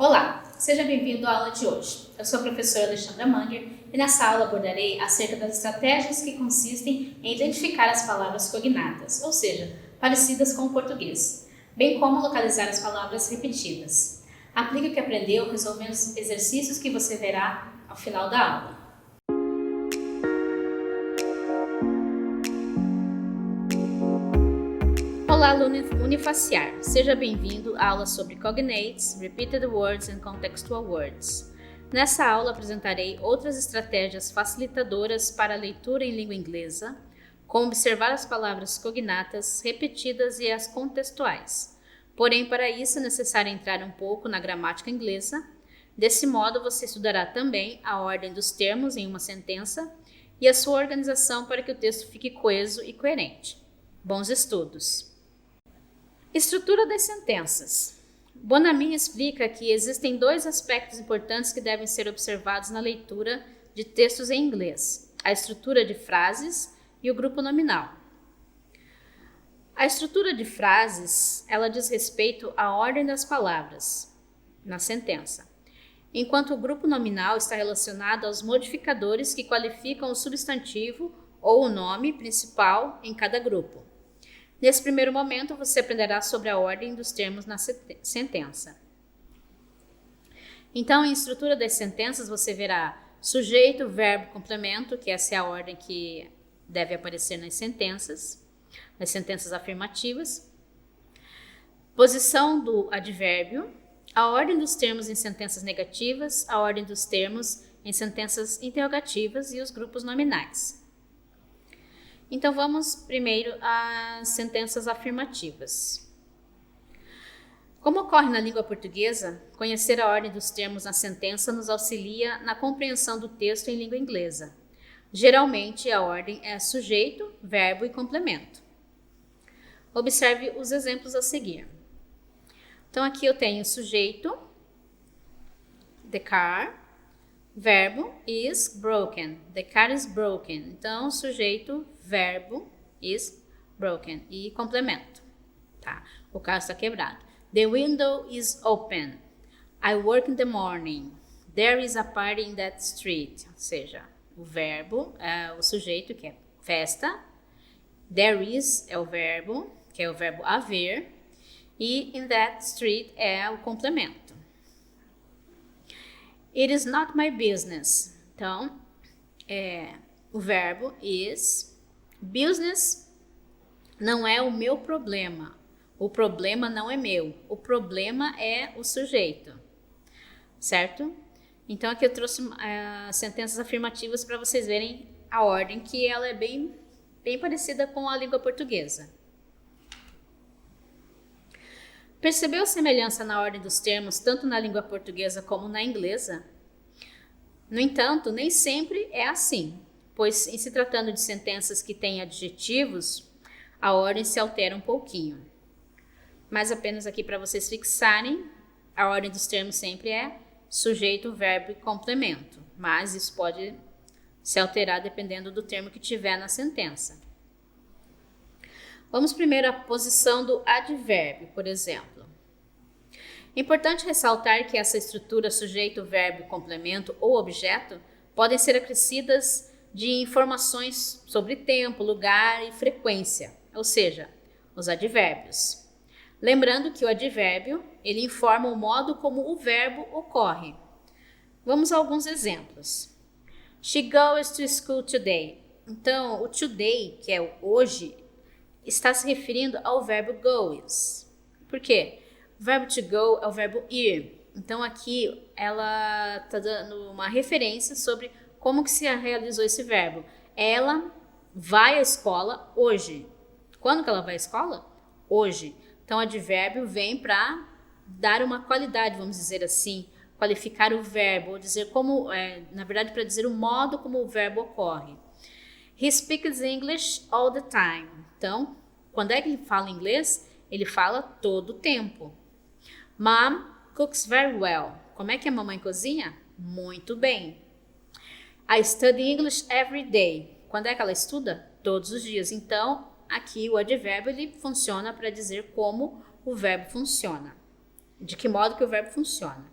Olá, seja bem-vindo à aula de hoje. Eu sou a professora Alexandra Manger e nessa aula abordarei acerca das estratégias que consistem em identificar as palavras cognatas, ou seja, parecidas com o português, bem como localizar as palavras repetidas. Aplique o que aprendeu resolvendo os exercícios que você verá ao final da aula. Olá, aluno unifaciar! Seja bem-vindo à aula sobre Cognates, Repeated Words and Contextual Words. Nessa aula apresentarei outras estratégias facilitadoras para a leitura em língua inglesa, como observar as palavras cognatas, repetidas e as contextuais. Porém, para isso é necessário entrar um pouco na gramática inglesa. Desse modo, você estudará também a ordem dos termos em uma sentença e a sua organização para que o texto fique coeso e coerente. Bons estudos! Estrutura das sentenças. Bonamy explica que existem dois aspectos importantes que devem ser observados na leitura de textos em inglês: a estrutura de frases e o grupo nominal. A estrutura de frases, ela diz respeito à ordem das palavras na sentença, enquanto o grupo nominal está relacionado aos modificadores que qualificam o substantivo ou o nome principal em cada grupo. Nesse primeiro momento, você aprenderá sobre a ordem dos termos na sentença. Então, em estrutura das sentenças, você verá sujeito, verbo, complemento, que essa é a ordem que deve aparecer nas sentenças afirmativas. Posição do advérbio, a ordem dos termos em sentenças negativas, a ordem dos termos em sentenças interrogativas e os grupos nominais. Então, vamos primeiro às sentenças afirmativas. Como ocorre na língua portuguesa, conhecer a ordem dos termos na sentença nos auxilia na compreensão do texto em língua inglesa. Geralmente, a ordem é sujeito, verbo e complemento. Observe os exemplos a seguir. Então, aqui eu tenho sujeito, the car, verbo is broken, the car is broken. Então, sujeito, verbo is broken e complemento, tá? O carro está quebrado. The window is open. I work in the morning. There is a party in that street. Ou seja, o verbo é o sujeito, que é festa. There is é o verbo, que é o verbo haver. E in that street é o complemento. It is not my business. Então, o verbo is. Business não é o meu problema. O problema não é meu. O problema é o sujeito. Certo? Então, aqui eu trouxe sentenças afirmativas para vocês verem a ordem, que ela é bem parecida com a língua portuguesa. Percebeu a semelhança na ordem dos termos, tanto na língua portuguesa como na inglesa? No entanto, nem sempre é assim, pois em se tratando de sentenças que têm adjetivos, a ordem se altera um pouquinho. Mas apenas aqui para vocês fixarem, a ordem dos termos sempre é sujeito, verbo e complemento, mas isso pode se alterar dependendo do termo que tiver na sentença. Vamos primeiro à posição do advérbio, por exemplo. É importante ressaltar que essa estrutura sujeito, verbo, complemento ou objeto podem ser acrescidas de informações sobre tempo, lugar e frequência, ou seja, os advérbios. Lembrando que o advérbio, ele informa o modo como o verbo ocorre. Vamos a alguns exemplos. She goes to school today. Então, o today, que é o hoje, está se referindo ao verbo goes. Por quê? O verbo to go é o verbo ir. Então, aqui ela está dando uma referência sobre como que se realizou esse verbo. Ela vai à escola hoje. Quando que ela vai à escola? Hoje. Então, o advérbio vem para dar uma qualidade, vamos dizer assim, qualificar o verbo, ou dizer como, na verdade, para dizer o modo como o verbo ocorre. He speaks English all the time. Então, quando é que ele fala inglês? Ele fala todo o tempo. Mom cooks very well. Como é que a mamãe cozinha? Muito bem. I study English every day. Quando é que ela estuda? Todos os dias. Então, aqui o advérbio ele funciona para dizer como o verbo funciona. De que modo que o verbo funciona.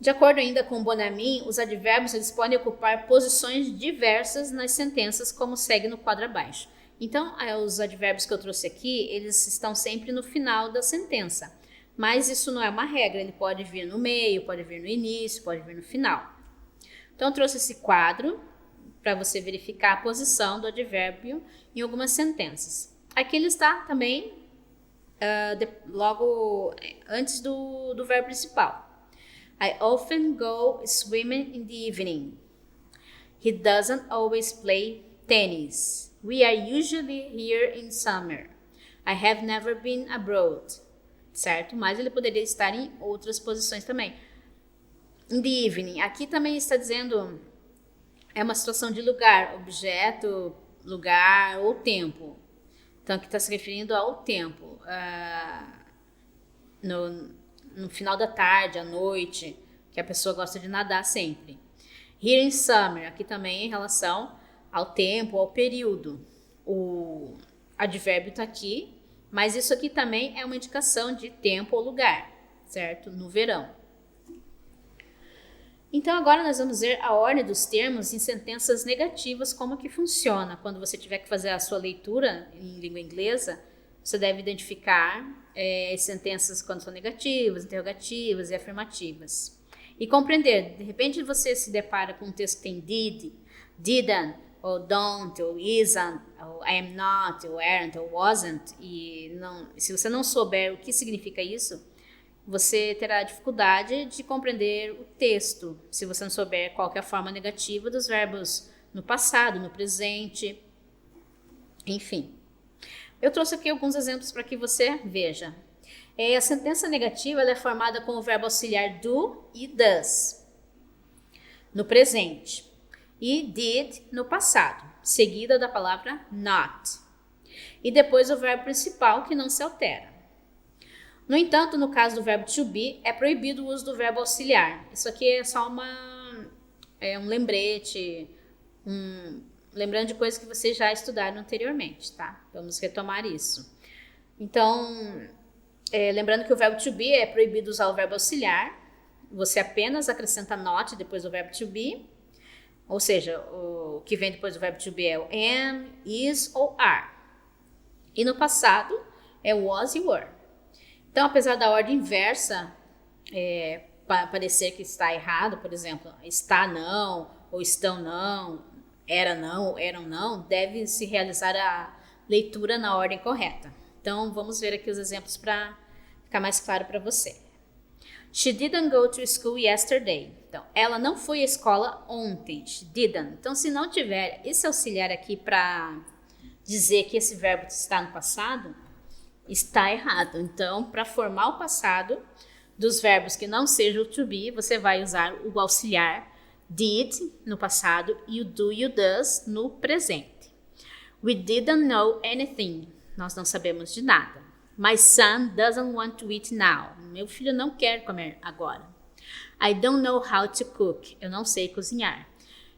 De acordo ainda com Bonamy, os advérbios eles podem ocupar posições diversas nas sentenças, como segue no quadro abaixo. Então, os advérbios que eu trouxe aqui, eles estão sempre no final da sentença. Mas isso não é uma regra, ele pode vir no meio, pode vir no início, pode vir no final. Então, eu trouxe esse quadro para você verificar a posição do advérbio em algumas sentenças. Aqui ele está também logo antes do verbo principal. I often go swimming in the evening. He doesn't always play tennis. We are usually here in summer. I have never been abroad. Certo? Mas ele poderia estar em outras posições também. In the evening. Aqui também está dizendo é uma situação de lugar, objeto, lugar ou tempo. Então aqui está se referindo ao tempo. No final da tarde, à noite, que a pessoa gosta de nadar sempre. Here in summer, aqui também em relação ao tempo, ao período. O advérbio está aqui, mas isso aqui também é uma indicação de tempo ou lugar, certo? No verão. Então agora nós vamos ver a ordem dos termos em sentenças negativas, como que funciona. Quando você tiver que fazer a sua leitura em língua inglesa, você deve identificar sentenças quando são negativas, interrogativas e afirmativas. E compreender, de repente você se depara com um texto que tem did, didn't, ou don't, ou isn't, ou I am not, ou aren't, ou wasn't, se você não souber o que significa isso, você terá dificuldade de compreender o texto, se você não souber qual que é a forma negativa dos verbos no passado, no presente, enfim. Eu trouxe aqui alguns exemplos para que você veja. A sentença negativa ela é formada com o verbo auxiliar do e does, no presente, e did no passado, seguida da palavra not, e depois o verbo principal que não se altera. No entanto, no caso do verbo to be, é proibido o uso do verbo auxiliar. Isso aqui é só um lembrete, lembrando de coisas que vocês já estudaram anteriormente, tá? Vamos retomar isso. Então, lembrando que o verbo to be é proibido usar o verbo auxiliar. Você apenas acrescenta not depois do verbo to be. Ou seja, o que vem depois do verbo to be é o am, is ou are. E no passado é was e were. Então, apesar da ordem inversa parecer que está errado, por exemplo, está não, ou estão não, eram não, deve se realizar a leitura na ordem correta. Então, vamos ver aqui os exemplos para ficar mais claro para você. She didn't go to school yesterday. Então, ela não foi à escola ontem. She didn't. Então, se não tiver esse auxiliar aqui para dizer que esse verbo está no passado, está errado. Então, para formar o passado dos verbos que não sejam o to be, você vai usar o auxiliar did no passado e o do e o does no presente. We didn't know anything. Nós não sabemos de nada. My son doesn't want to eat now. Meu filho não quer comer agora. I don't know how to cook. Eu não sei cozinhar.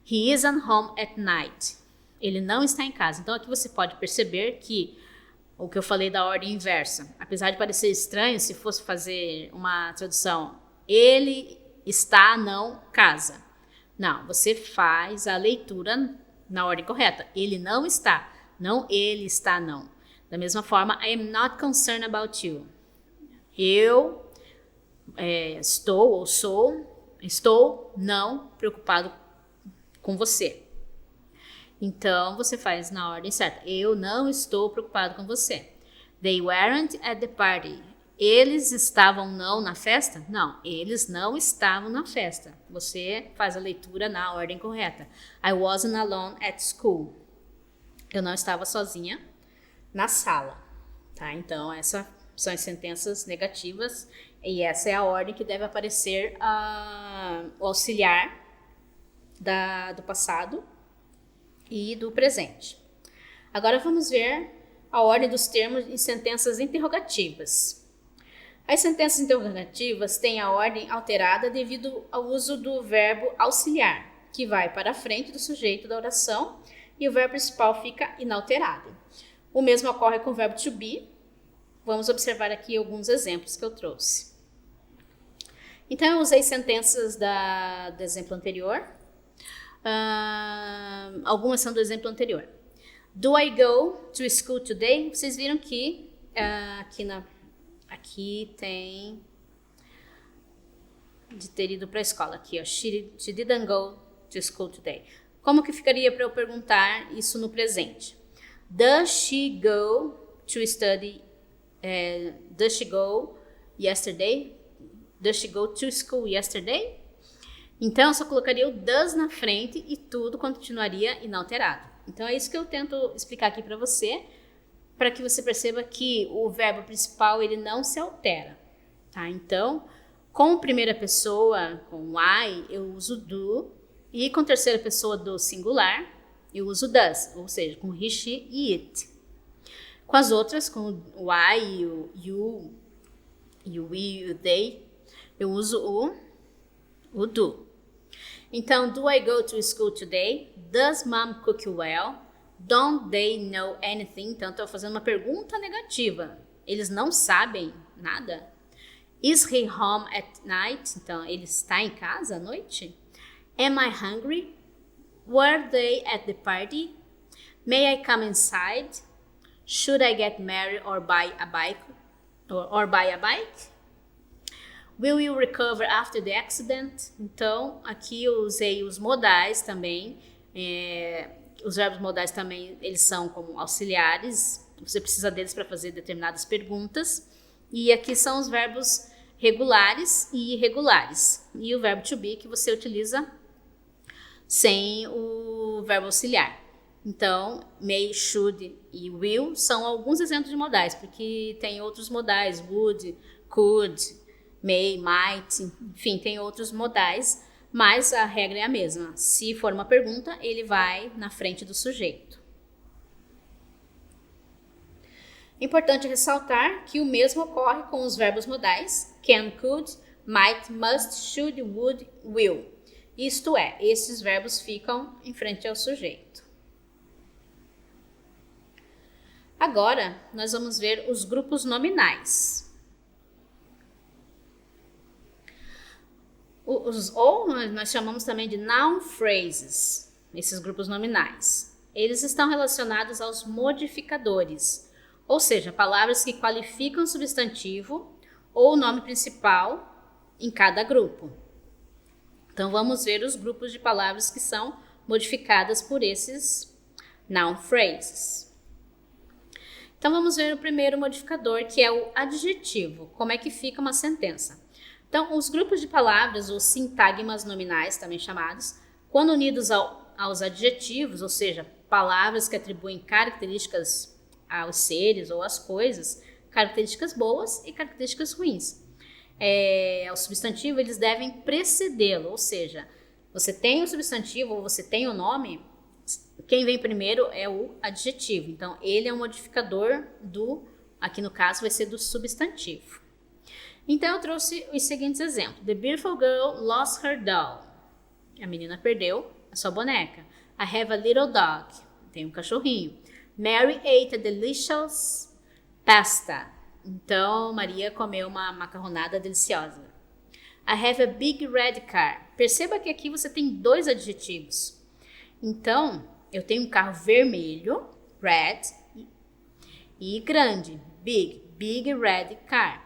He isn't home at night. Ele não está em casa. Então, aqui você pode perceber que o que eu falei da ordem inversa, apesar de parecer estranho, se fosse fazer uma tradução, ele está, não, casa. Não, você faz a leitura na ordem correta. Ele não está, não ele está, não. Da mesma forma, I am not concerned about you. Eu estou não preocupado com você. Então, você faz na ordem certa. Eu não estou preocupado com você. They weren't at the party. Eles estavam não na festa? Não, eles não estavam na festa. Você faz a leitura na ordem correta. I wasn't alone at school. Eu não estava sozinha na sala. Tá? Então, essas são as sentenças negativas e essa é a ordem que deve aparecer o auxiliar do passado e do presente. Agora vamos ver a ordem dos termos em sentenças interrogativas. As sentenças interrogativas têm a ordem alterada devido ao uso do verbo auxiliar, que vai para a frente do sujeito da oração e o verbo principal fica inalterado. O mesmo ocorre com o verbo to be. Vamos observar aqui alguns exemplos que eu trouxe. Então, eu usei sentenças do exemplo anterior. Algumas são do exemplo anterior. Do I go to school today? Vocês viram que aqui tem de ter ido para a escola. Aqui, ó, she didn't go to school today. Como que ficaria para eu perguntar isso no presente? Does she go to study? Does she go yesterday? Does she go to school yesterday? Então, eu só colocaria o does na frente e tudo continuaria inalterado. Então, é isso que eu tento explicar aqui para você, para que você perceba que o verbo principal ele não se altera, tá? Então, com primeira pessoa, com I, eu uso do, e com terceira pessoa do singular, eu uso does, ou seja, com he, she e it. Com as outras, com o I, o you, e o we, o they, eu uso o do. Então, do I go to school today? Does mom cook well? Don't they know anything? Então, estou fazendo uma pergunta negativa. Eles não sabem nada? Is he home at night? Então, ele está em casa à noite? Am I hungry? Were they at the party? May I come inside? Should I get married or buy a bike? Or buy a bike? Will you recover after the accident? Então, aqui eu usei os modais também. Os verbos modais também, eles são como auxiliares. Você precisa deles para fazer determinadas perguntas. E aqui são os verbos regulares e irregulares. E o verbo to be que você utiliza sem o verbo auxiliar. Então, may, should e will são alguns exemplos de modais, porque tem outros modais, would, could, may, might, enfim, tem outros modais, mas a regra é a mesma. Se for uma pergunta, ele vai na frente do sujeito. Importante ressaltar que o mesmo ocorre com os verbos modais can, could, might, must, should, would, will. Isto é, esses verbos ficam em frente ao sujeito. Agora, nós vamos ver os grupos nominais. Ou nós chamamos também de noun phrases, esses grupos nominais. Eles estão relacionados aos modificadores, ou seja, palavras que qualificam o substantivo ou o nome principal em cada grupo. Então, vamos ver os grupos de palavras que são modificadas por esses noun phrases. Então, vamos ver o primeiro modificador, que é o adjetivo. Como é que fica uma sentença? Então, os grupos de palavras, ou sintagmas nominais, também chamados, quando unidos aos adjetivos, ou seja, palavras que atribuem características aos seres ou às coisas, características boas e características ruins. O substantivo, eles devem precedê-lo, ou seja, você tem o substantivo ou você tem o nome, quem vem primeiro é o adjetivo. Então, ele é um modificador aqui no caso vai ser do substantivo. Então, eu trouxe os seguintes exemplos. The beautiful girl lost her doll. A menina perdeu a sua boneca. I have a little dog. Tem um cachorrinho. Mary ate a delicious pasta. Então, Maria comeu uma macarronada deliciosa. I have a big red car. Perceba que aqui você tem dois adjetivos. Então, eu tenho um carro vermelho, red, e grande, big red car.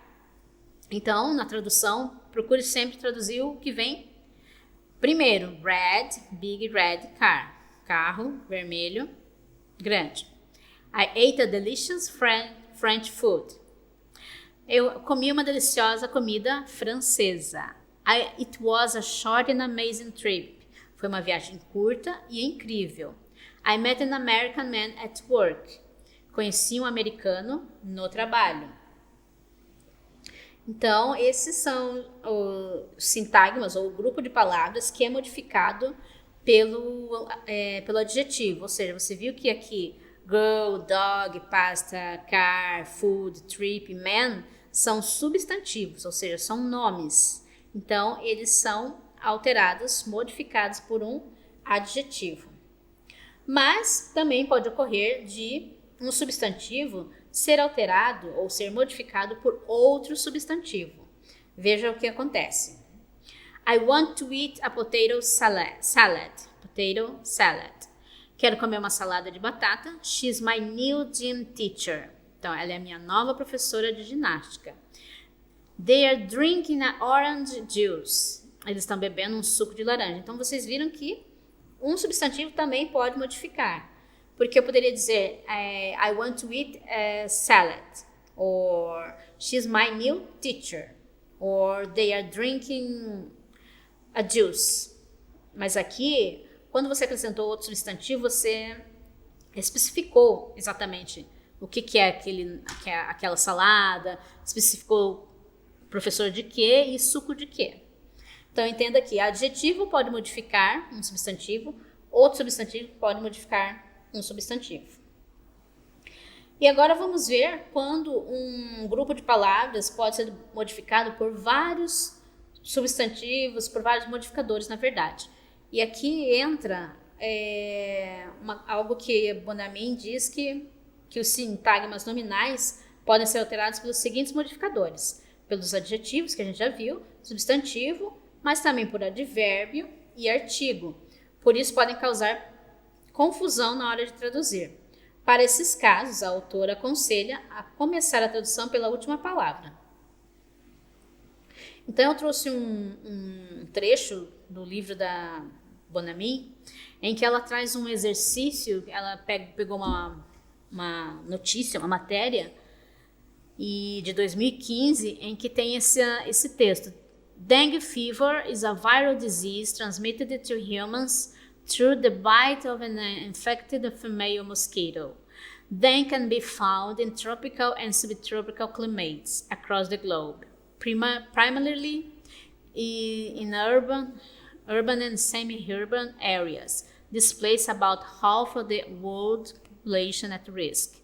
Então, na tradução, procure sempre traduzir o que vem primeiro. Red, big red car. Carro vermelho, grande. I ate a delicious French food. Eu comi uma deliciosa comida francesa. It was a short and amazing trip. Foi uma viagem curta e incrível. I met an American man at work. Conheci um americano no trabalho. Então, esses são os sintagmas ou o grupo de palavras que é modificado pelo adjetivo. Ou seja, você viu que aqui girl, dog, pasta, car, food, trip, man são substantivos, ou seja, são nomes. Então, eles são alterados, modificados por um adjetivo. Mas também pode ocorrer de um substantivo ser alterado ou ser modificado por outro substantivo. Veja o que acontece. I want to eat a potato salad. Potato salad. Quero comer uma salada de batata. She's my new gym teacher. Então, ela é a minha nova professora de ginástica. They are drinking an orange juice. Eles estão bebendo um suco de laranja. Então, vocês viram que um substantivo também pode modificar. Porque eu poderia dizer, I want to eat a salad. Or, she's my new teacher. Or, they are drinking a juice. Mas aqui, quando você acrescentou outro substantivo, você especificou exatamente o que é aquela salada, especificou professor de quê e suco de quê. Então, entenda que adjetivo pode modificar um substantivo, outro substantivo pode modificar um substantivo. E agora vamos ver quando um grupo de palavras pode ser modificado por vários substantivos, por vários modificadores, na verdade. E aqui entra algo que Bonamy diz que os sintagmas nominais podem ser alterados pelos seguintes modificadores. Pelos adjetivos, que a gente já viu, substantivo, mas também por advérbio e artigo. Por isso podem causar confusão na hora de traduzir. Para esses casos, a autora aconselha a começar a tradução pela última palavra. Então eu trouxe um trecho do livro da Bonamy, em que ela traz um exercício, ela pegou uma notícia, uma matéria, de 2015, em que tem esse texto. Dengue fever is a viral disease transmitted to humans through the bite of an infected female mosquito. Dengue can be found in tropical and subtropical climates across the globe, primarily in urban and semi-urban areas. This place about half of the world population at risk.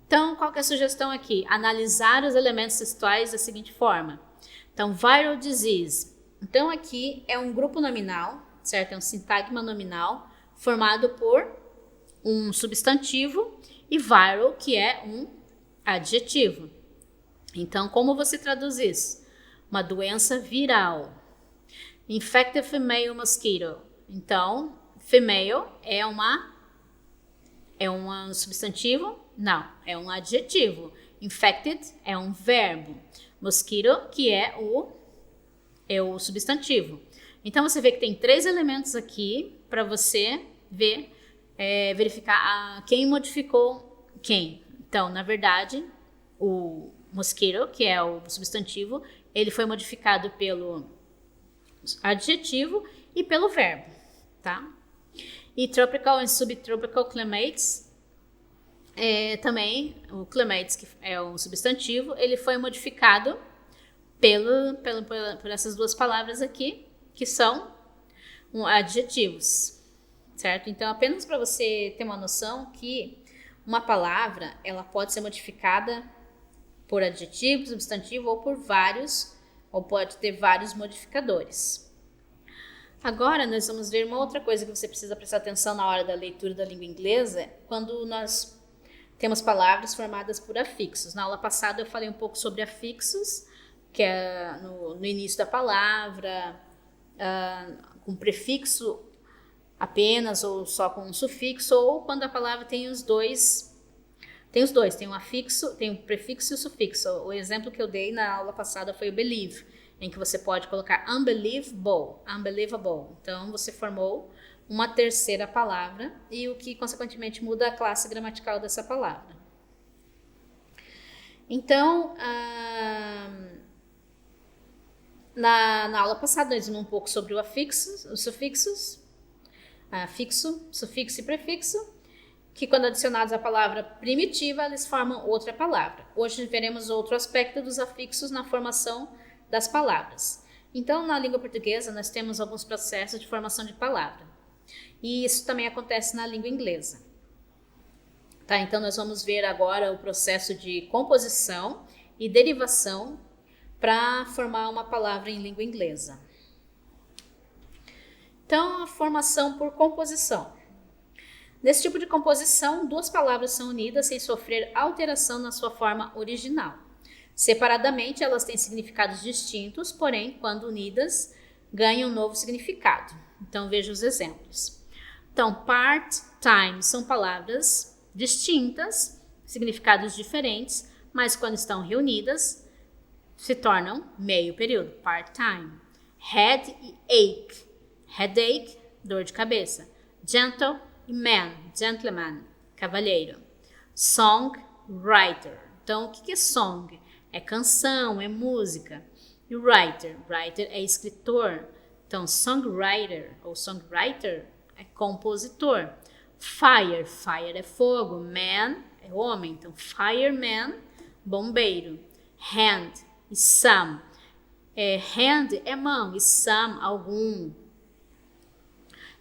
Então, qual que é a sugestão aqui? Analisar os elementos textuais da seguinte forma. Então, viral disease. Então, aqui é um grupo nominal, certo? É um sintagma nominal formado por um substantivo e viral, que é um adjetivo. Então, como você traduz isso? Uma doença viral. Infected female mosquito. Então, female é um substantivo? Não, é um adjetivo. Infected é um verbo. Mosquito, que é o substantivo. Então, você vê que tem 3 elementos aqui para você verificar quem modificou quem. Então, na verdade, o mosquito, que é o substantivo, ele foi modificado pelo adjetivo e pelo verbo, tá? E tropical and subtropical climates, também o climates, que é o substantivo, ele foi modificado por essas 2 palavras aqui, que são adjetivos, certo? Então, apenas para você ter uma noção que uma palavra, ela pode ser modificada por adjetivo, substantivo ou pode ter vários modificadores. Agora, nós vamos ver uma outra coisa que você precisa prestar atenção na hora da leitura da língua inglesa, quando nós temos palavras formadas por afixos. Na aula passada eu falei um pouco sobre afixos, que é no início da palavra, com prefixo apenas ou só com um sufixo, ou quando a palavra tem os dois, tem um afixo, tem um prefixo e o sufixo. O exemplo que eu dei na aula passada foi o believe, em que você pode colocar unbelievable. Então, você formou uma terceira palavra e o que, consequentemente, muda a classe gramatical dessa palavra. Então, na aula passada, nós vimos um pouco sobre os sufixos, afixo, sufixo e prefixo, que quando adicionados à palavra primitiva, eles formam outra palavra. Hoje veremos outro aspecto dos afixos na formação das palavras. Então, na língua portuguesa, nós temos alguns processos de formação de palavra. E isso também acontece na língua inglesa. Tá? Então, nós vamos ver agora o processo de composição e derivação para formar uma palavra em língua inglesa. Então, a formação por composição. Nesse tipo de composição, 2 palavras são unidas sem sofrer alteração na sua forma original. Separadamente, elas têm significados distintos, porém, quando unidas, ganha um novo significado. Então, veja os exemplos. Então, part-time são palavras distintas, significados diferentes, mas quando estão reunidas, se tornam meio período, part-time. Head e ache. Headache, dor de cabeça. Gentle e man, gentleman, cavalheiro. Songwriter. Então, o que é song? É canção, é música. E writer é escritor. Então, songwriter ou songwriter é compositor. Fire é fogo. Man é homem. Então, fireman, bombeiro. Hand e some. Hand é mão e some, algum.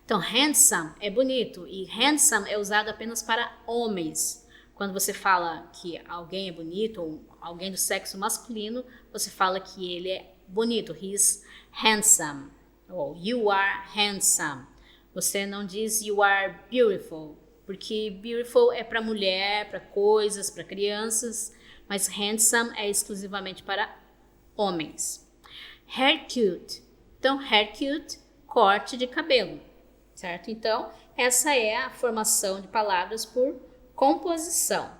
Então, handsome é bonito e handsome é usado apenas para homens. Quando você fala que alguém é bonito ou alguém do sexo masculino, você fala que ele é bonito. He's handsome. Ou you are handsome. Você não diz you are beautiful, porque beautiful é para mulher, para coisas, para crianças, mas handsome é exclusivamente para homens. Hair cute. Então, hair cute, corte de cabelo, certo? Então, essa é a formação de palavras por composição.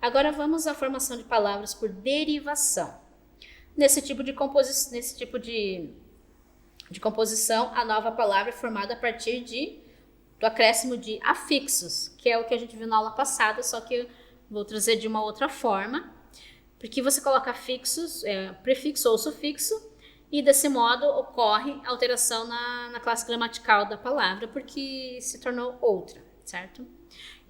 Agora vamos à formação de palavras por derivação. Nesse tipo de composição, a nova palavra é formada a partir do acréscimo de afixos, que é o que a gente viu na aula passada, só que eu vou trazer de uma outra forma, porque você coloca afixos, prefixo ou sufixo, e desse modo ocorre alteração na classe gramatical da palavra, porque se tornou outra, certo?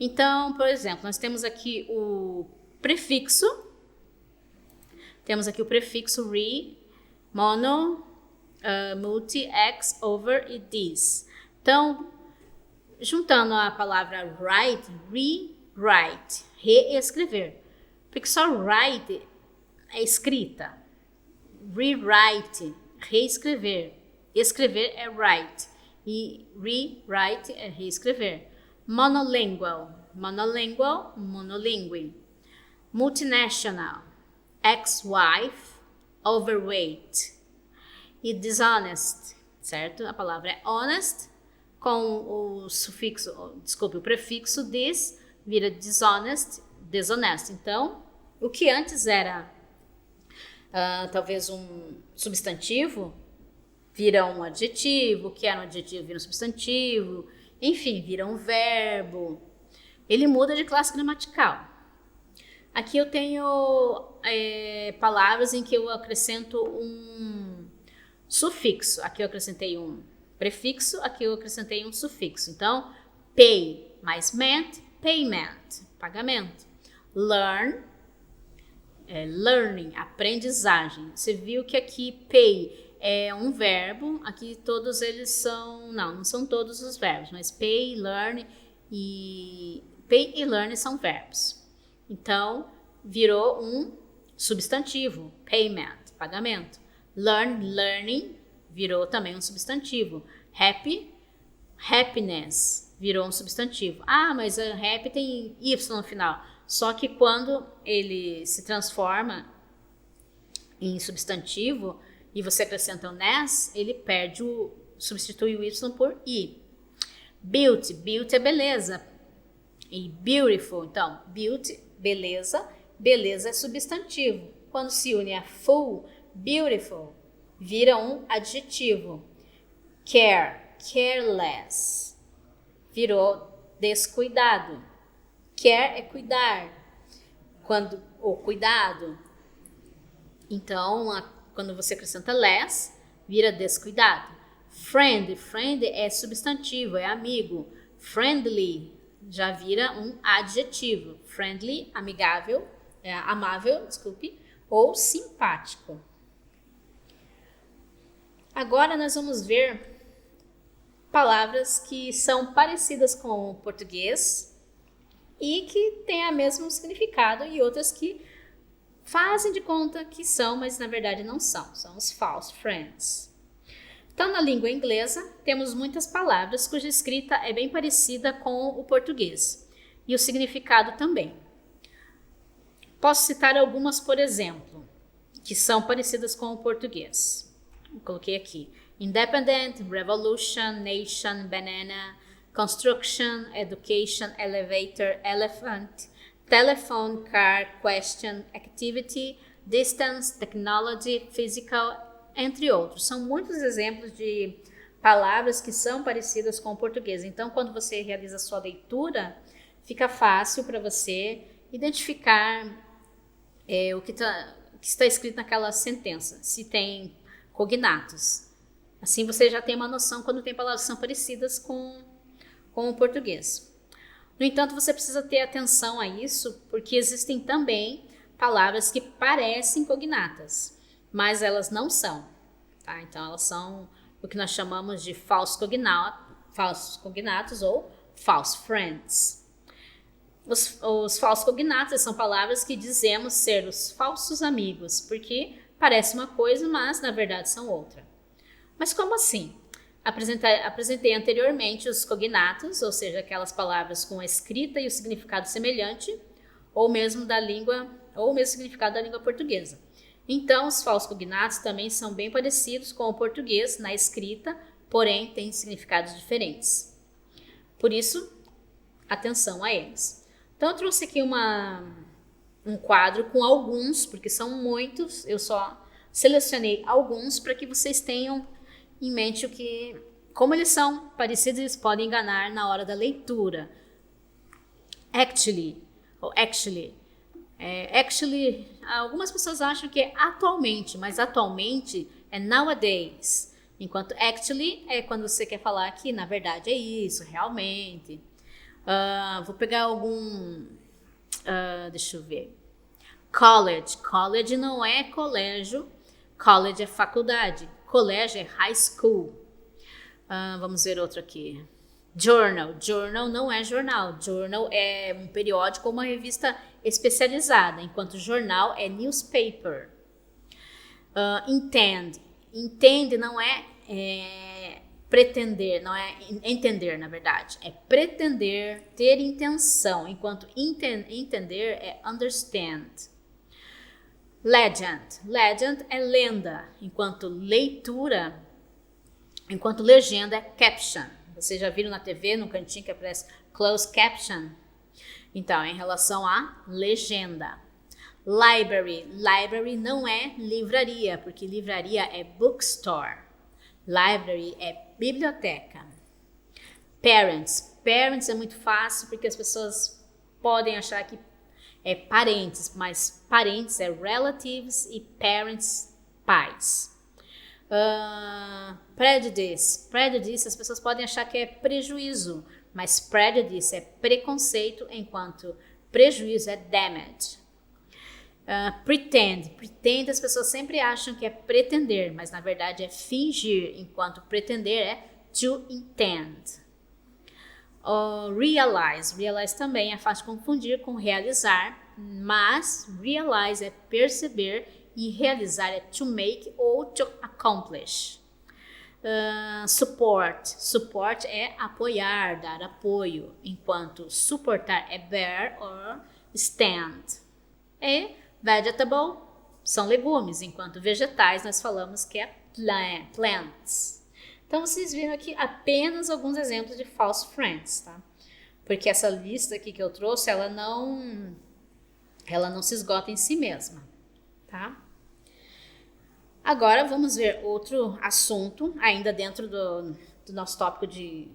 Então, por exemplo, nós temos aqui o prefixo, re, mono, multi, ex, over e this. Então, juntando a palavra write, rewrite, reescrever, porque só write é escrita, rewrite, reescrever, escrever é write e rewrite é reescrever. Monolingual, monolingue. Multinational, ex-wife, overweight. E dishonest, certo? A palavra é honest, com o prefixo this vira dishonest, desonesto. Então, o que antes era talvez um substantivo, vira um adjetivo, o que era um adjetivo vira um substantivo, enfim, vira um verbo. Ele muda de classe gramatical. Aqui eu tenho palavras em que eu acrescento um sufixo. Aqui eu acrescentei um prefixo, aqui eu acrescentei um sufixo. Então, pay mais ment, payment, pagamento. Learn, learning, aprendizagem. Você viu que aqui pay é um verbo, aqui todos eles são, não são todos os verbos, mas pay, learn e learn são verbos. Então, virou um substantivo, payment, pagamento. Learning, virou também um substantivo. Happy, happiness, virou um substantivo. Ah, mas a happy tem Y no final. Só que quando ele se transforma em substantivo e você acrescenta o ness, ele substitui o Y por I. Beauty é beleza. E beautiful, então, beauty, beleza é substantivo. Quando se une a full, beautiful, vira um adjetivo. Careless, virou descuidado. Care é cuidar, cuidado. Então, quando você acrescenta less, vira descuidado. Friend é substantivo, é amigo. Friendly já vira um adjetivo. Friendly, amigável, amável, ou simpático. Agora nós vamos ver palavras que são parecidas com o português e que têm o mesmo significado, e outras que fazem de conta que são, mas na verdade não são. São os false friends. Então, na língua inglesa, temos muitas palavras cuja escrita é bem parecida com o português e o significado também. Posso citar algumas, por exemplo, que são parecidas com o português. coloquei aqui. Independent, revolution, nation, banana, construction, education, elevator, elephant, telephone, car, question, activity, distance, technology, physical, entre outros. São muitos exemplos de palavras que são parecidas com o português. Então, quando você realiza a sua leitura, fica fácil para você identificar o que está escrito naquela sentença, se tem cognatos. Assim você já tem uma noção quando tem palavras que são parecidas com o português. No entanto, você precisa ter atenção a isso, porque existem também palavras que parecem cognatas, mas elas não são. Tá? Então, elas são o que nós chamamos de falsos cognatos ou false friends. Os falsos cognatos são palavras que dizemos ser os falsos amigos, porque parece uma coisa, mas na verdade são outra. Mas como assim? Apresentei anteriormente os cognatos, ou seja, aquelas palavras com a escrita e o significado semelhante, ou mesmo significado da língua portuguesa. Então, os falsos cognatos também são bem parecidos com o português na escrita, porém têm significados diferentes. Por isso, atenção a eles. Então, eu trouxe aqui um quadro com alguns, porque são muitos, eu só selecionei alguns para que vocês tenham em mente como eles são parecidos, eles podem enganar na hora da leitura. Actually, algumas pessoas acham que é atualmente, mas atualmente é nowadays. Enquanto actually é quando você quer falar que na verdade é isso, realmente. Vou pegar deixa eu ver. College não é colégio, college é faculdade, colégio é high school. Vamos ver outro aqui. Journal não é jornal, journal é um periódico ou uma revista especializada, enquanto jornal é newspaper. Intend não é pretender, não é entender, na verdade. É pretender, ter intenção, enquanto entender é understand. Legend é lenda, enquanto legenda é caption. Vocês já viram na TV, no cantinho que aparece closed caption? Então, em relação à legenda. Library não é livraria, porque livraria é bookstore. Library é biblioteca. Parents é muito fácil porque as pessoas podem achar que é parentes, mas parentes é relatives e parents, pais. Prejudice, as pessoas podem achar que é prejuízo, mas prejudice é preconceito, enquanto prejuízo é damage. Pretend, as pessoas sempre acham que é pretender, mas na verdade é fingir, enquanto pretender é to intend. Realize também é fácil confundir com realizar, mas realize é perceber e realizar é to make ou to accomplish. Support é apoiar, dar apoio, enquanto suportar é bear or stand. E vegetable são legumes, enquanto vegetais nós falamos que é plants. Então, vocês viram aqui apenas alguns exemplos de false friends, tá? Porque essa lista aqui que eu trouxe, ela não se esgota em si mesma, tá? Agora, vamos ver outro assunto, ainda dentro do nosso tópico de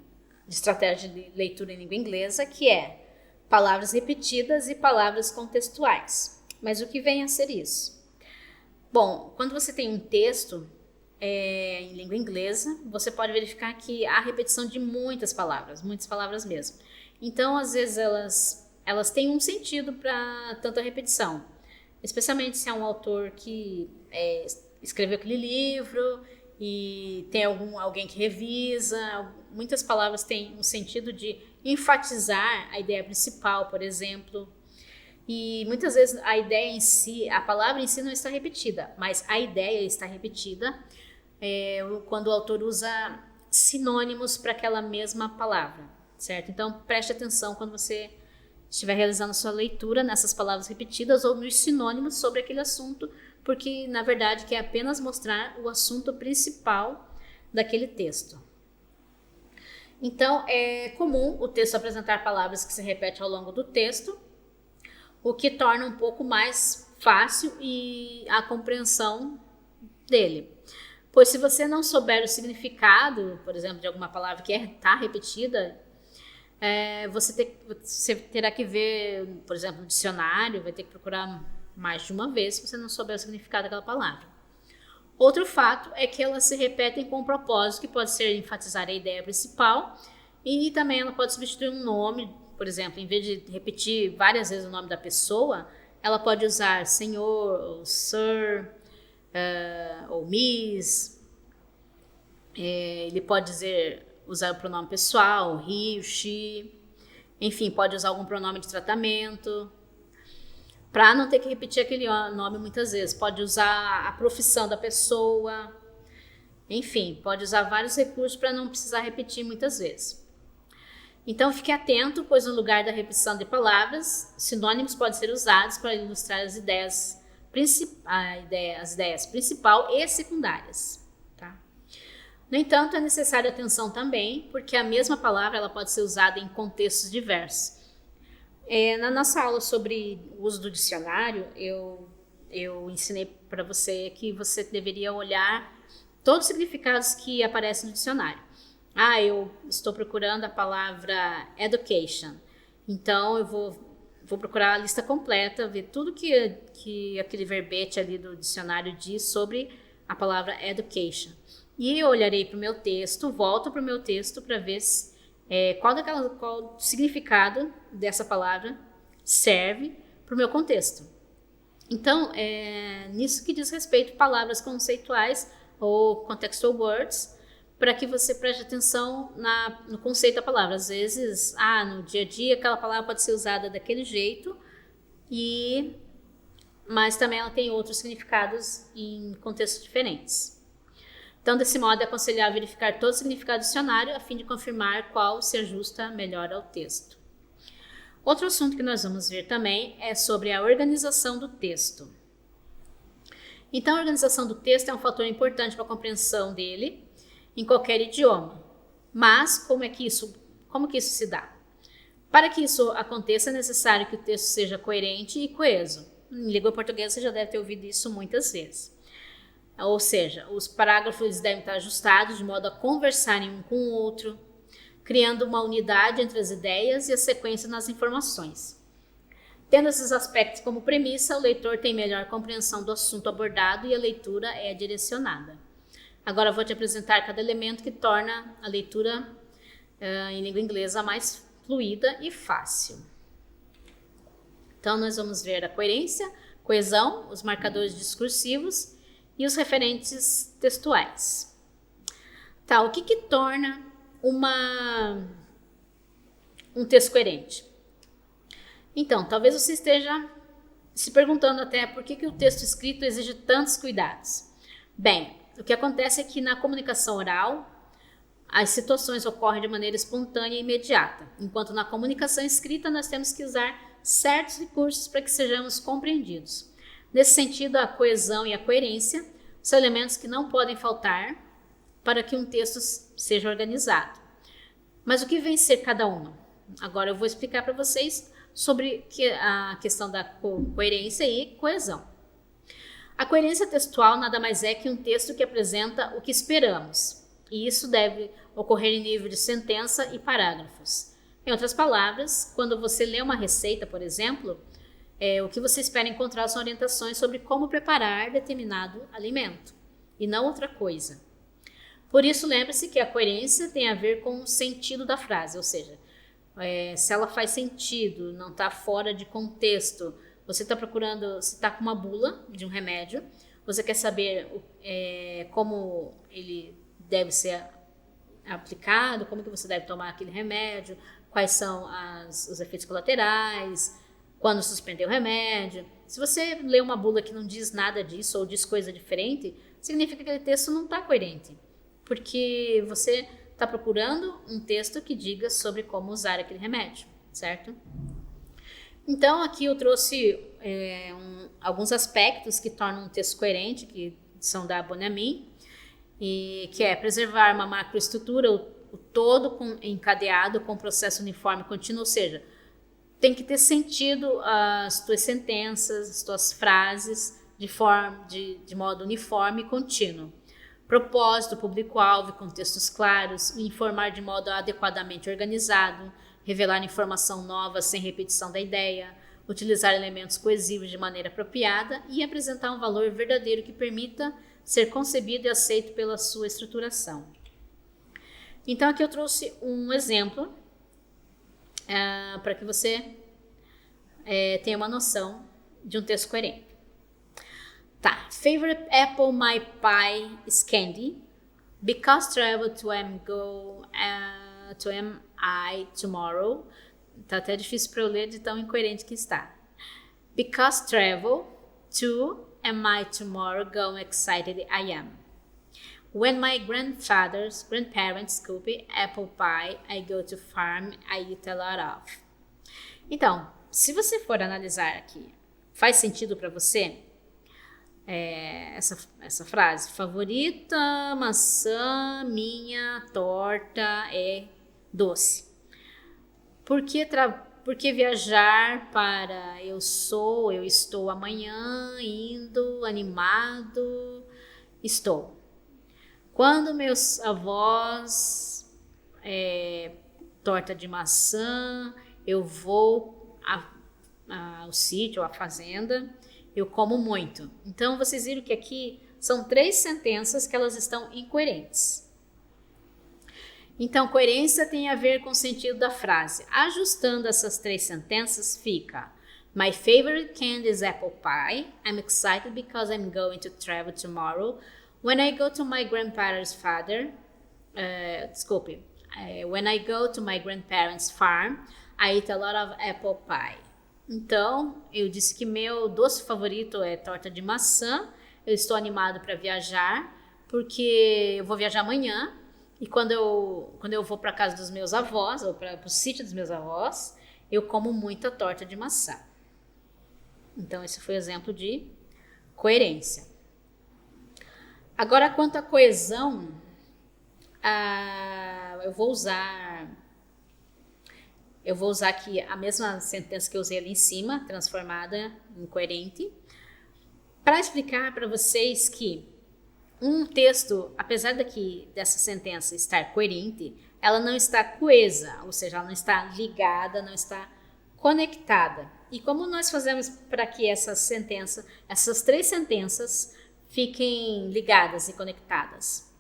estratégia de leitura em língua inglesa, que é palavras repetidas e palavras contextuais. Mas o que vem a ser isso? Bom, quando você tem um texto em língua inglesa, você pode verificar que há repetição de muitas palavras mesmo. Então, às vezes, elas têm um sentido para tanta repetição, especialmente se é um autor que escreveu aquele livro e tem alguém que revisa. Muitas palavras têm um sentido de enfatizar a ideia principal, por exemplo. E muitas vezes a palavra em si não está repetida, mas a ideia está repetida quando o autor usa sinônimos para aquela mesma palavra, certo? Então, preste atenção quando você estiver realizando sua leitura nessas palavras repetidas ou nos sinônimos sobre aquele assunto, porque na verdade quer apenas mostrar o assunto principal daquele texto. Então, é comum o texto apresentar palavras que se repetem ao longo do texto, o que torna um pouco mais fácil a compreensão dele. Pois se você não souber o significado, por exemplo, de alguma palavra que está repetida, você terá que ver, por exemplo, no dicionário, vai ter que procurar mais de uma vez se você não souber o significado daquela palavra. Outro fato é que elas se repetem com um propósito que pode ser enfatizar a ideia principal, e também ela pode substituir um nome, por exemplo, em vez de repetir várias vezes o nome da pessoa, ela pode usar senhor, ou sir, ou miss. Ele pode usar o pronome pessoal, he, she, enfim, pode usar algum pronome de tratamento, para não ter que repetir aquele nome muitas vezes. Pode usar a profissão da pessoa, enfim, pode usar vários recursos para não precisar repetir muitas vezes. Então fique atento, pois no lugar da repetição de palavras, sinônimos podem ser usados para ilustrar as ideias principal e secundárias. Tá? No entanto, é necessária atenção também, porque a mesma palavra ela pode ser usada em contextos diversos. Na nossa aula sobre o uso do dicionário, eu ensinei para você que você deveria olhar todos os significados que aparecem no dicionário. Eu estou procurando a palavra education, então eu vou procurar a lista completa, ver tudo que aquele verbete ali do dicionário diz sobre a palavra education. E eu olharei para o meu texto, volto para o meu texto para ver qual significado dessa palavra serve para o meu contexto. Então, nisso que diz respeito a palavras conceituais ou contextual words, para que você preste atenção no conceito da palavra. Às vezes, no dia a dia, aquela palavra pode ser usada daquele jeito, mas também ela tem outros significados em contextos diferentes. Então, desse modo, é aconselhável verificar todo o significado do dicionário a fim de confirmar qual se ajusta melhor ao texto. Outro assunto que nós vamos ver também é sobre a organização do texto. Então, a organização do texto é um fator importante para a compreensão dele em qualquer idioma. Mas como que isso se dá? Para que isso aconteça, é necessário que o texto seja coerente e coeso. Em língua portuguesa, você já deve ter ouvido isso muitas vezes. Ou seja, os parágrafos devem estar ajustados de modo a conversarem um com o outro, criando uma unidade entre as ideias e a sequência nas informações. Tendo esses aspectos como premissa, o leitor tem melhor compreensão do assunto abordado e a leitura é direcionada. Agora eu vou te apresentar cada elemento que torna a leitura em língua inglesa mais fluida e fácil. Então, nós vamos ver a coerência, coesão, os marcadores discursivos e os referentes textuais. Tá, o que torna um texto coerente? Então, talvez você esteja se perguntando até por que o texto escrito exige tantos cuidados. Bem, o que acontece é que na comunicação oral, as situações ocorrem de maneira espontânea e imediata, enquanto na comunicação escrita nós temos que usar certos recursos para que sejamos compreendidos. Nesse sentido, a coesão e a coerência são elementos que não podem faltar para que um texto seja organizado. Mas o que vem ser cada uma? Agora eu vou explicar para vocês sobre a questão da coerência e coesão. A coerência textual nada mais é que um texto que apresenta o que esperamos, e isso deve ocorrer em nível de sentença e parágrafos. Em outras palavras, quando você lê uma receita, por exemplo, o que você espera encontrar são orientações sobre como preparar determinado alimento, e não outra coisa. Por isso, lembre-se que a coerência tem a ver com o sentido da frase, ou seja, se ela faz sentido, não está fora de contexto. Você está procurando, você está com uma bula de um remédio, você quer saber como ele deve ser aplicado, como que você deve tomar aquele remédio, quais são os efeitos colaterais, quando suspender o remédio. Se você lê uma bula que não diz nada disso ou diz coisa diferente, significa que aquele texto não está coerente, porque você está procurando um texto que diga sobre como usar aquele remédio, certo? Então, aqui eu trouxe alguns aspectos que tornam um texto coerente, que são da Bonamy, e que é preservar uma macroestrutura, o todo encadeado com processo uniforme contínuo, ou seja, tem que ter sentido as tuas sentenças, as tuas frases de modo uniforme e contínuo. Propósito, público-alvo, contextos claros, informar de modo adequadamente organizado, revelar informação nova sem repetição da ideia, utilizar elementos coesivos de maneira apropriada e apresentar um valor verdadeiro que permita ser concebido e aceito pela sua estruturação. Então aqui eu trouxe um exemplo para que você tenha uma noção de um texto coerente. Tá. Favorite apple my pie is candy. Because travel to I tomorrow. Tá até difícil para eu ler de tão incoerente que está. Because travel to I tomorrow go excited I am. When my grandparents scoop apple pie, I go to farm, I eat a lot of. Então, se você for analisar aqui, faz sentido para você essa frase? Favorita maçã minha torta é doce. Por que viajar para eu estou amanhã indo animado estou. Quando meus avós torta de maçã, eu vou ao sítio, à fazenda, eu como muito. Então, vocês viram que aqui são 3 sentenças que elas estão incoerentes. Então, coerência tem a ver com o sentido da frase. Ajustando essas 3 sentenças, fica: My favorite candy is apple pie. I'm excited because I'm going to travel tomorrow. When I go to my grandparents' farm, I eat a lot of apple pie. Então, eu disse que meu doce favorito é torta de maçã. Eu estou animado para viajar, porque eu vou viajar amanhã. E quando eu vou para a casa dos meus avós, ou para o sítio dos meus avós, eu como muita torta de maçã. Então, esse foi o exemplo de coerência. Agora, quanto à coesão, eu vou usar aqui a mesma sentença que eu usei ali em cima, transformada em coerente, para explicar para vocês que um texto, apesar dessa sentença estar coerente, ela não está coesa, ou seja, ela não está ligada, não está conectada. E como nós fazemos para que essas 3 sentenças fiquem ligadas e conectadas?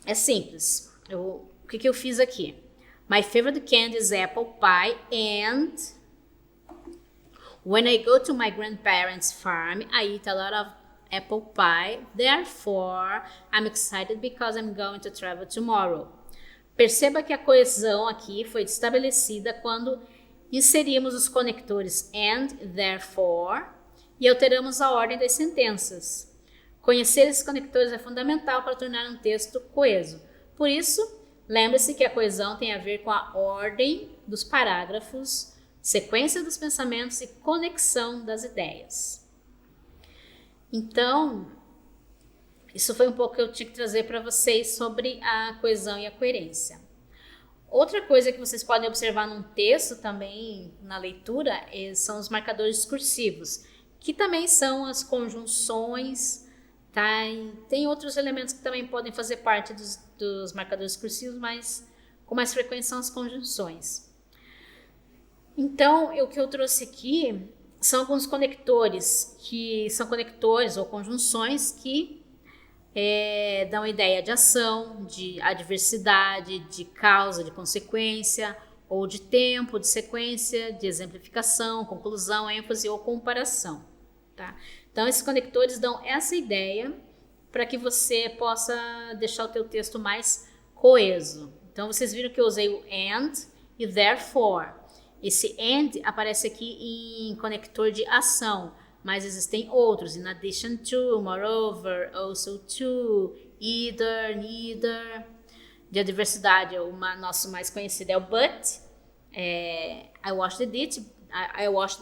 É simples. O que eu fiz aqui? My favorite candy is apple pie, and when I go to my grandparents' farm, I eat a lot of apple pie. Therefore, I'm excited because I'm going to travel tomorrow. Perceba que a coesão aqui foi estabelecida quando inserimos os conectores and, therefore, e alteramos a ordem das sentenças. Conhecer esses conectores é fundamental para tornar um texto coeso. Por isso, lembre-se que a coesão tem a ver com a ordem dos parágrafos, sequência dos pensamentos e conexão das ideias. Então, isso foi um pouco que eu tinha que trazer para vocês sobre a coesão e a coerência. Outra coisa que vocês podem observar num texto também, na leitura, são os marcadores discursivos, que também são as conjunções, tá? E tem outros elementos que também podem fazer parte dos marcadores discursivos, mas com mais frequência são as conjunções. Então, o que eu trouxe aqui são alguns conectores, que são conectores ou conjunções que dão ideia de ação, de adversidade, de causa, de consequência, ou de tempo, de sequência, de exemplificação, conclusão, ênfase ou comparação. Tá? Então, esses conectores dão essa ideia para que você possa deixar o teu texto mais coeso. Então, vocês viram que eu usei o and e therefore. Esse and aparece aqui em conector de ação, mas existem outros, in addition to, moreover, also to, either, neither. De adversidade, o nosso mais conhecido é o but, I wash the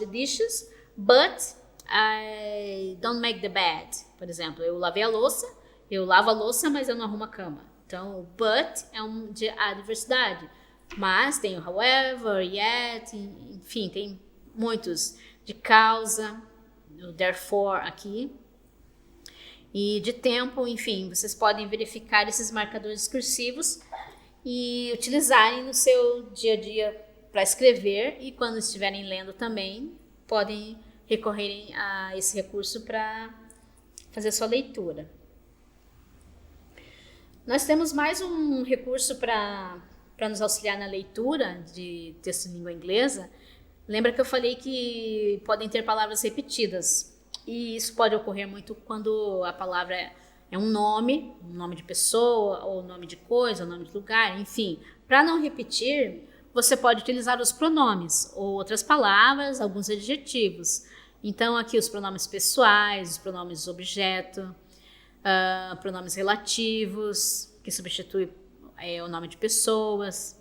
dishes, but I don't make the bed. Por exemplo, eu lavo a louça, mas eu não arrumo a cama. Então, o but é de adversidade. Mas tem o however, yet, enfim, tem muitos de causa, o therefore aqui. E de tempo, enfim, vocês podem verificar esses marcadores discursivos e utilizarem no seu dia a dia para escrever, e quando estiverem lendo também, podem recorrerem a esse recurso para fazer sua leitura. Nós temos mais um recurso para nos auxiliar na leitura de texto em língua inglesa. Lembra que eu falei que podem ter palavras repetidas, e isso pode ocorrer muito quando a palavra é um nome de pessoa, ou nome de coisa, ou nome de lugar, enfim. Para não repetir, você pode utilizar os pronomes, ou outras palavras, alguns adjetivos. Então, aqui os pronomes pessoais, os pronomes objeto, pronomes relativos, que substitui o nome de pessoas,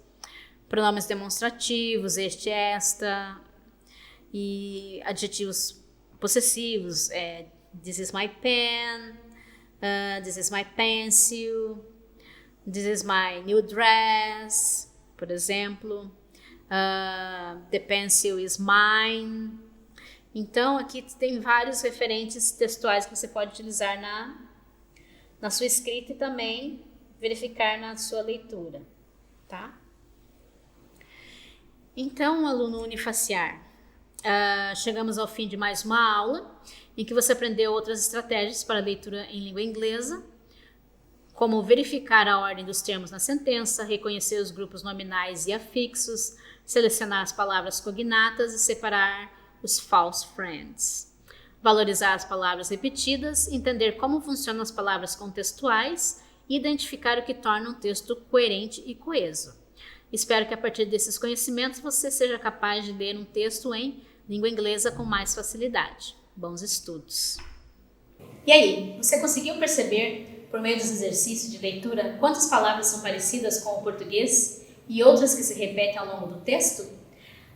pronomes demonstrativos, este, esta, e adjetivos possessivos, this is my pen, this is my pencil, this is my new dress, por exemplo, the pencil is mine. Então, aqui tem vários referentes textuais que você pode utilizar na sua escrita e também verificar na sua leitura, tá? Então, aluno unifaciar, chegamos ao fim de mais uma aula em que você aprendeu outras estratégias para leitura em língua inglesa, como verificar a ordem dos termos na sentença, reconhecer os grupos nominais e afixos, selecionar as palavras cognatas e separar os false friends. Valorizar as palavras repetidas, entender como funcionam as palavras contextuais e identificar o que torna um texto coerente e coeso. Espero que a partir desses conhecimentos você seja capaz de ler um texto em língua inglesa com mais facilidade. Bons estudos! E aí, você conseguiu perceber, por meio dos exercícios de leitura, quantas palavras são parecidas com o português e outras que se repetem ao longo do texto?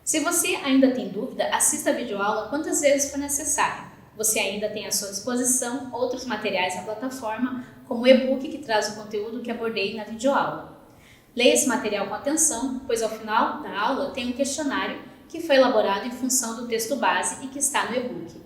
Se você ainda tem dúvida, assista a videoaula quantas vezes for necessário. Você ainda tem à sua disposição outros materiais na plataforma, como o e-book que traz o conteúdo que abordei na videoaula. Leia esse material com atenção, pois ao final da aula tem um questionário que foi elaborado em função do texto base e que está no e-book.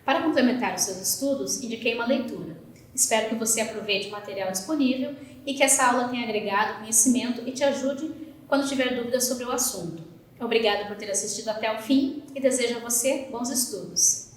Para complementar os seus estudos, indiquei uma leitura. Espero que você aproveite o material disponível e que essa aula tenha agregado conhecimento e te ajude quando tiver dúvidas sobre o assunto. Obrigada por ter assistido até o fim e desejo a você bons estudos.